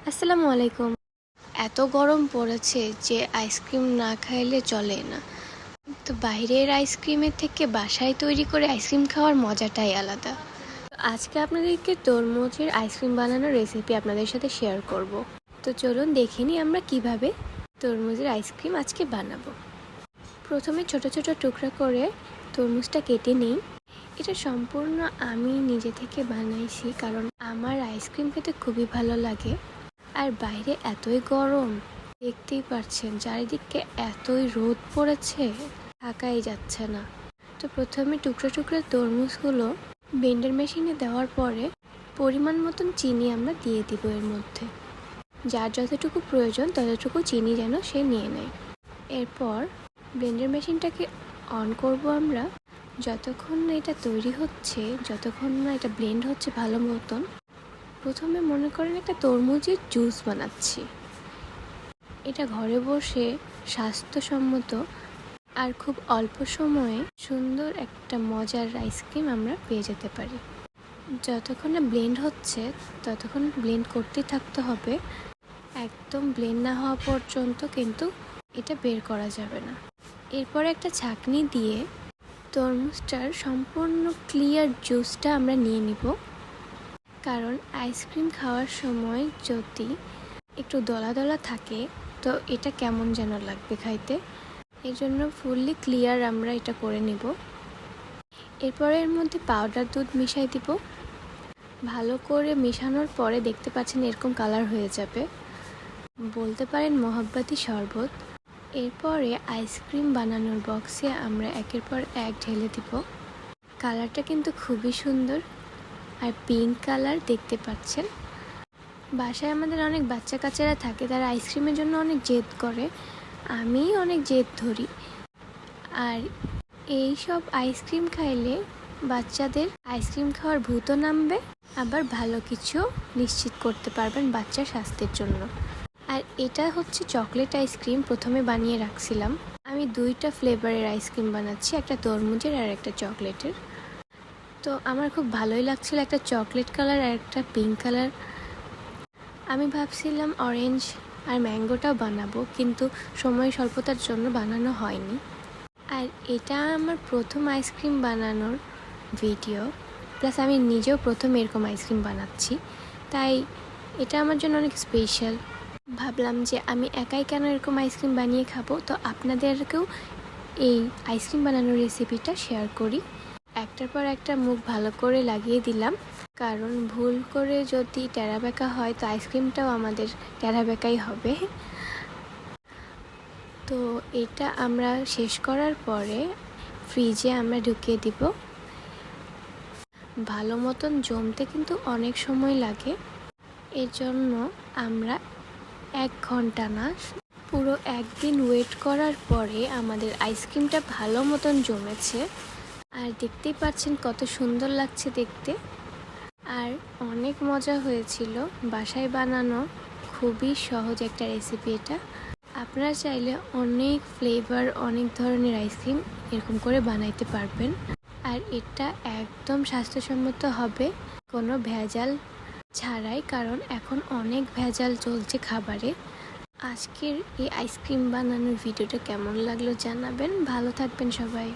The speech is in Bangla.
আসসালামু আলাইকুম। এত গরম পড়েছে যে আইসক্রিম না খাইলে চলে না। তো বাইরের আইসক্রিমের থেকে বাসায় তৈরি করে আইসক্রিম খাওয়ার মজাটাই আলাদা। আজকে আপনাদেরকে তরমুজের আইসক্রিম বানানোর রেসিপি আপনাদের সাথে শেয়ার করব। তো চলুন দেখে নিই আমরা কিভাবে তরমুজের আইসক্রিম আজকে বানাবো। প্রথমে ছোট ছোট টুকরা করে তরমুজটা কেটে নিই। এটা সম্পূর্ণ আমি নিজে থেকে বানাইছি, কারণ আমার আইসক্রিম খেতে খুবই ভালো লাগে। আর বাইরে এতই গরম, দেখতেই পাচ্ছেন চারিদিকে এতই রোদ পড়েছে, থাকাই যাচ্ছে না। তো প্রথমে টুকরো টুকরো তরমুজগুলো ব্লেন্ডার মেশিনে দেওয়ার পরে পরিমাণ মতন চিনি আমরা দিয়ে দিব এর মধ্যে। যার যতটুকু প্রয়োজন ততটুকু চিনি যেন সে নিয়ে নেয়। এরপর ব্লেন্ডার মেশিনটাকে অন করব আমরা। যতক্ষণ না এটা তৈরি হচ্ছে, যতক্ষণ না এটা ব্লেন্ড হচ্ছে ভালো মতন, প্রথমে মনে করেন একটা তরমুজের জুস বানাচ্ছি। এটা ঘরে বসে স্বাস্থ্যসম্মত আর খুব অল্প সময়ে সুন্দর একটা মজার আইসক্রিম আমরা পেয়ে যেতে পারি। যতক্ষণ না ব্লেন্ড হচ্ছে ততক্ষণ ব্লেন্ড করতেই থাকতে হবে। একদম ব্লেন্ড না হওয়া পর্যন্ত কিন্তু এটা বের করা যাবে না। এরপরে একটা ছাঁকনি দিয়ে তরমুজটার সম্পূর্ণ ক্লিয়ার জুসটা আমরা নিয়ে নিব, কারণ আইসক্রিম খাওয়ার সময় যদি একটু দলা দলা থাকে তো এটা কেমন যেন লাগবে খাইতে। এই জন্য ফুললি ক্লিয়ার আমরা এটা করে নিব। এরপরে এর মধ্যে পাউডার দুধ মিশাই দিব। ভালো করে মেশানোর পরে দেখতে পাচ্ছেন এরকম কালার হয়ে যাবে, বলতে পারেন মোহাব্বতি শরবত। এরপরে আইসক্রিম বানানোর বক্সে আমরা একের পর এক ঢেলে দিব। কালারটা কিন্তু খুবই সুন্দর আর পিঙ্ক কালার দেখতে পাচ্ছেন। বাসায় আমাদের অনেক বাচ্চা কাচ্চারা থাকে, তারা আইসক্রিমের জন্য অনেক জেদ করে, আমি অনেক জেদ ধরি। আর এই সব আইসক্রিম খাইলে বাচ্চাদের আইসক্রিম খাওয়ার ভূতও নামবে, আবার ভালো কিছু নিশ্চিত করতে পারবেন বাচ্চার স্বাস্থ্যের জন্য। আর এটা হচ্ছে চকলেট আইসক্রিম। প্রথমে বানিয়ে রাখছিলাম। আমি দুইটা ফ্লেভারের আইসক্রিম বানাচ্ছি, একটা তরমুজের আর একটা চকলেটের। তো আমার খুব ভালোই লাগছিল, একটা চকলেট কালার আর একটা পিঙ্ক কালার। আমি ভাবছিলাম অরেঞ্জ আর ম্যাঙ্গোটাও বানাবো, কিন্তু সময় স্বল্পতার জন্য বানানো হয়নি। আর এটা আমার প্রথম আইসক্রিম বানানোর ভিডিও, প্লাস আমি নিজেও প্রথম এরকম আইসক্রিম বানাচ্ছি, তাই এটা আমার জন্য অনেক স্পেশাল। ভাবলাম যে আমি একাই কেন এরকম আইসক্রিম বানিয়ে খাবো, তো আপনাদেরকেও এই আইসক্রিম বানানোর রেসিপিটা শেয়ার করি। একটার পর একটা মুখ ভালো করে লাগিয়ে দিলাম, কারণ ভুল করে যদি টেরা বেঁকা হয় তো আইসক্রিমটাও আমাদের টেরা বেঁকাই হবে। তো এটা আমরা শেষ করার পরে ফ্রিজে আমরা ঢুকিয়ে দিব। ভালো মতন জমতে কিন্তু অনেক সময় লাগে, এর জন্য আমরা 1 ঘন্টা না, পুরো একদিন ওয়েট করার পরে আমাদের আইসক্রিমটা ভালো মতন জমেছে। আর দেখতেই পাচ্ছেন কত সুন্দর লাগছে দেখতে, আর অনেক মজা হয়েছিল। বাসায় বানানো খুবই সহজ একটা রেসিপি এটা। আপনারা চাইলে অনেক ফ্লেভার, অনেক ধরনের আইসক্রিম এরকম করে বানাইতে পারবেন। আর এটা একদম স্বাস্থ্যসম্মত হবে, কোনো ভেজাল ছাড়াই, কারণ এখন অনেক ভেজাল চলছে খাবারে। আজকের এই আইসক্রিম বানানোর ভিডিওটা কেমন লাগলো জানাবেন। ভালো থাকবেন সবাই।